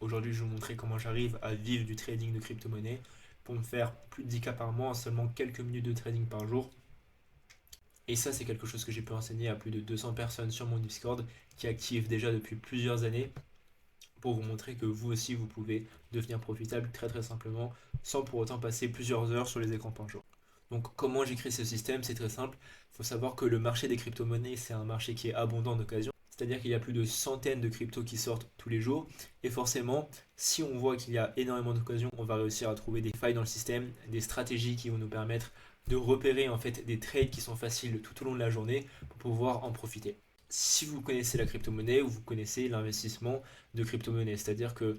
Aujourd'hui, je vais vous montrer comment j'arrive à vivre du trading de crypto-monnaie pour me faire plus de 10K par mois en seulement quelques minutes de trading par jour. Et ça, c'est quelque chose que j'ai pu enseigner à plus de 200 personnes sur mon Discord qui activent déjà depuis plusieurs années pour vous montrer que vous aussi, vous pouvez devenir profitable très très simplement sans pour autant passer plusieurs heures sur les écrans par jour. Donc comment j'ai créé ce système? C'est très simple. Il faut savoir que le marché des crypto-monnaies, c'est un marché qui est abondant d'occasions. C'est-à-dire qu'il y a plus de centaines de cryptos qui sortent tous les jours. Et forcément, si on voit qu'il y a énormément d'occasions, on va réussir à trouver des failles dans le système, des stratégies qui vont nous permettre de repérer en fait des trades qui sont faciles tout au long de la journée pour pouvoir en profiter. Si vous connaissez la crypto-monnaie ou vous connaissez l'investissement de crypto-monnaie, c'est-à-dire que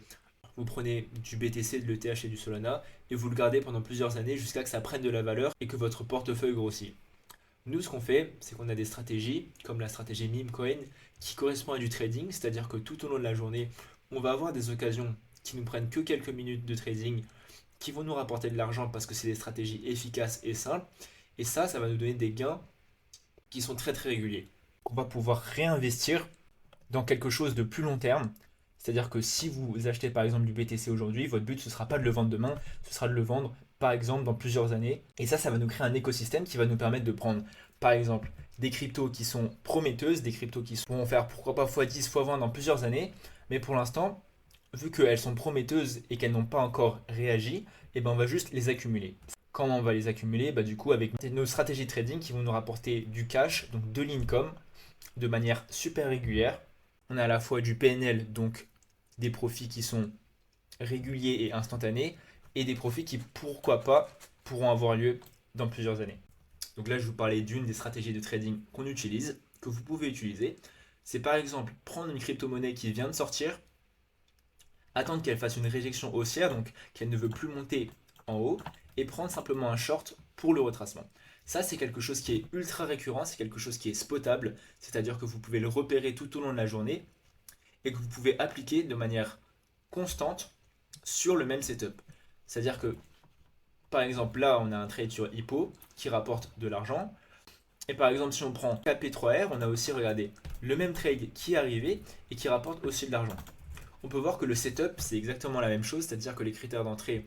vous prenez du BTC, de l'ETH et du Solana et vous le gardez pendant plusieurs années jusqu'à ce que ça prenne de la valeur et que votre portefeuille grossit. Nous, ce qu'on fait, c'est qu'on a des stratégies, comme la stratégie meme coin, qui correspond à du trading, c'est-à-dire que tout au long de la journée, on va avoir des occasions qui nous prennent que quelques minutes de trading, qui vont nous rapporter de l'argent parce que c'est des stratégies efficaces et simples. Et ça va nous donner des gains qui sont très très réguliers. On va pouvoir réinvestir dans quelque chose de plus long terme. C'est-à-dire que si vous achetez par exemple du BTC aujourd'hui, votre but ce ne sera pas de le vendre demain, ce sera de le vendre par exemple dans plusieurs années. Et ça va nous créer un écosystème qui va nous permettre de prendre par exemple des cryptos qui sont prometteuses, des cryptos qui vont faire pourquoi pas x10, x20 dans plusieurs années. Mais pour l'instant, vu qu'elles sont prometteuses et qu'elles n'ont pas encore réagi, et ben on va juste les accumuler. Comment on va les accumuler? Bah, du coup, avec nos stratégies de trading qui vont nous rapporter du cash, donc de l'income, de manière super régulière. On a à la fois du PNL, donc des profits qui sont réguliers et instantanés, et des profits qui, pourquoi pas, pourront avoir lieu dans plusieurs années. Donc là, je vais vous parler d'une des stratégies de trading qu'on utilise, que vous pouvez utiliser. C'est par exemple prendre une crypto-monnaie qui vient de sortir, attendre qu'elle fasse une réjection haussière, donc qu'elle ne veut plus monter en haut, et prendre simplement un short pour le retracement. Ça, c'est quelque chose qui est ultra récurrent, c'est quelque chose qui est spotable, c'est-à-dire que vous pouvez le repérer tout au long de la journée et que vous pouvez appliquer de manière constante sur le même setup. C'est-à-dire que, par exemple, là, on a un trade sur Hippo qui rapporte de l'argent. Et par exemple, si on prend KP3R, on a aussi regardé le même trade qui est arrivé et qui rapporte aussi de l'argent. On peut voir que le setup, c'est exactement la même chose, c'est-à-dire que les critères d'entrée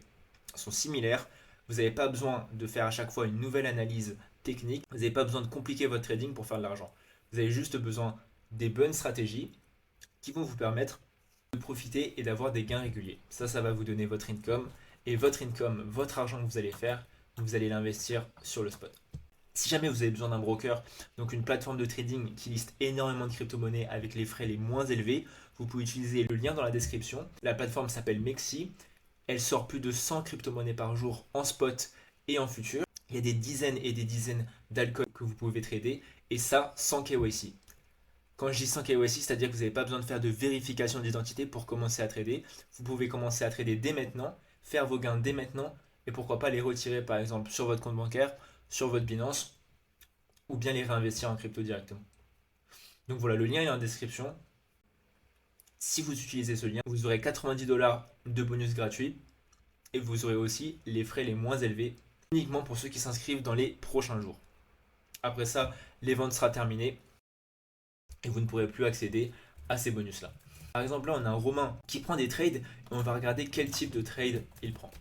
sont similaires. Vous n'avez pas besoin de faire à chaque fois une nouvelle analyse technique. Vous n'avez pas besoin de compliquer votre trading pour faire de l'argent. Vous avez juste besoin des bonnes stratégies qui vont vous permettre de profiter et d'avoir des gains réguliers. Ça va vous donner votre income. Et votre income, votre argent que vous allez faire, vous allez l'investir sur le spot. Si jamais vous avez besoin d'un broker, donc une plateforme de trading qui liste énormément de crypto-monnaies avec les frais les moins élevés, vous pouvez utiliser le lien dans la description. La plateforme s'appelle Mexi. Elle sort plus de 100 crypto-monnaies par jour en spot et en futur. Il y a des dizaines et des dizaines d'alcools que vous pouvez trader et ça sans KYC. Quand je dis sans KYC, c'est-à-dire que vous n'avez pas besoin de faire de vérification d'identité pour commencer à trader. Vous pouvez commencer à trader dès maintenant, faire vos gains dès maintenant et pourquoi pas les retirer par exemple sur votre compte bancaire, sur votre Binance ou bien les réinvestir en crypto directement. Donc voilà, le lien est en description. Si vous utilisez ce lien, vous aurez 90 $ de bonus gratuit et vous aurez aussi les frais les moins élevés uniquement pour ceux qui s'inscrivent dans les prochains jours. Après ça, les ventes sera terminées et vous ne pourrez plus accéder à ces bonus-là. Par exemple, là, on a un Romain qui prend des trades et on va regarder quel type de trade il prend.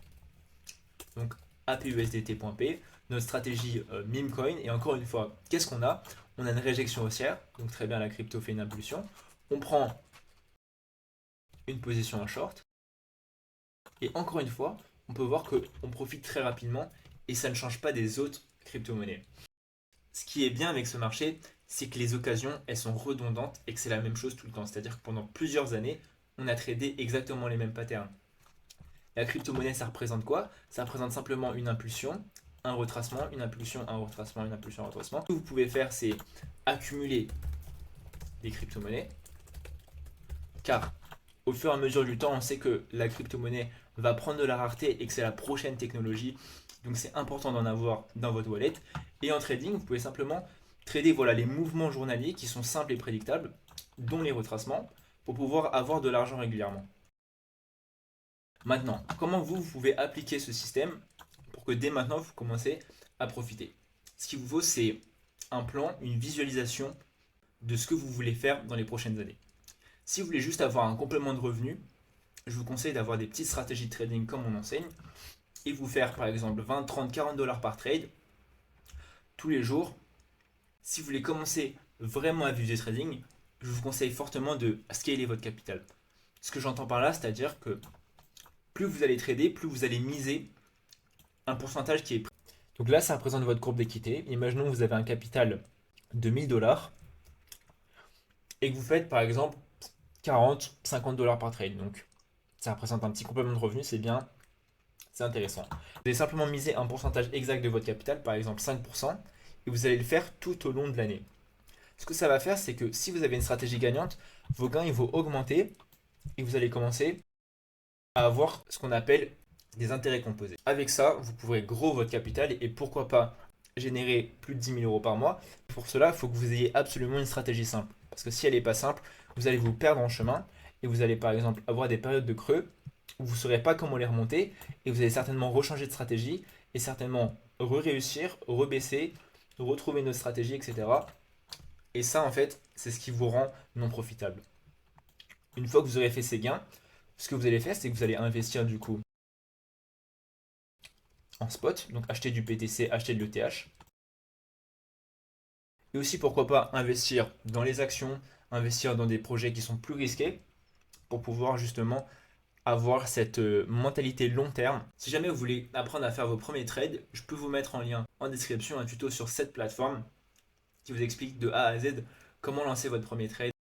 Donc, APUSDT.p, notre stratégie meme coin. Et encore une fois, qu'est-ce qu'on a? On a une réjection haussière, donc très bien, la crypto fait une impulsion. On prend une position en short. Et encore une fois, on peut voir qu'on profite très rapidement et ça ne change pas des autres crypto-monnaies. Ce qui est bien avec ce marché, c'est que les occasions, elles sont redondantes et que c'est la même chose tout le temps. C'est-à-dire que pendant plusieurs années, on a tradé exactement les mêmes patterns. La crypto-monnaie, ça représente quoi? Ça représente simplement une impulsion, un retracement, une impulsion, un retracement, une impulsion, un retracement. Ce que vous pouvez faire, c'est accumuler des crypto-monnaies. Car au fur et à mesure du temps, on sait que la crypto-monnaie va prendre de la rareté et que c'est la prochaine technologie. Donc c'est important d'en avoir dans votre wallet. Et en trading, vous pouvez simplement trader voilà, les mouvements journaliers qui sont simples et prédictables, dont les retracements, pour pouvoir avoir de l'argent régulièrement. Maintenant, comment vous pouvez appliquer ce système pour que dès maintenant, vous commencez à profiter? Ce qu'il vous faut, c'est un plan, une visualisation de ce que vous voulez faire dans les prochaines années. Si vous voulez juste avoir un complément de revenu, je vous conseille d'avoir des petites stratégies de trading comme on enseigne et vous faire par exemple 20, 30, 40 dollars par trade tous les jours. Si vous voulez commencer vraiment à vivre du trading, je vous conseille fortement de scaler votre capital. Ce que j'entends par là, c'est-à-dire que plus vous allez trader, plus vous allez miser un pourcentage qui est pris. Donc là, ça représente votre courbe d'équité. Imaginons que vous avez un capital de 1000 dollars et que vous faites par exemple 40, 50 dollars par trade. Donc ça représente un petit complément de revenu, c'est bien, c'est intéressant. Vous allez simplement miser un pourcentage exact de votre capital, par exemple 5%, et vous allez le faire tout au long de l'année. Ce que ça va faire, c'est que si vous avez une stratégie gagnante, vos gains ils vont augmenter et vous allez commencer à avoir ce qu'on appelle des intérêts composés. Avec ça, vous pourrez grow votre capital et pourquoi pas générer plus de 10 000 euros par mois. Pour cela, il faut que vous ayez absolument une stratégie simple. Parce que si elle n'est pas simple, vous allez vous perdre en chemin et vous allez par exemple avoir des périodes de creux où vous ne saurez pas comment les remonter et vous allez certainement rechanger de stratégie et certainement re-réussir, rebaisser, retrouver une autre stratégie, etc. Et ça, en fait, c'est ce qui vous rend non profitable. Une fois que vous aurez fait ces gains, ce que vous allez faire, c'est que vous allez investir du coup en spot, donc acheter du PTC, acheter de l'ETH. Et aussi, pourquoi pas, investir dans les actions, investir dans des projets qui sont plus risqués pour pouvoir justement avoir cette mentalité long terme. Si jamais vous voulez apprendre à faire vos premiers trades, je peux vous mettre en lien en description un tuto sur cette plateforme qui vous explique de A à Z comment lancer votre premier trade.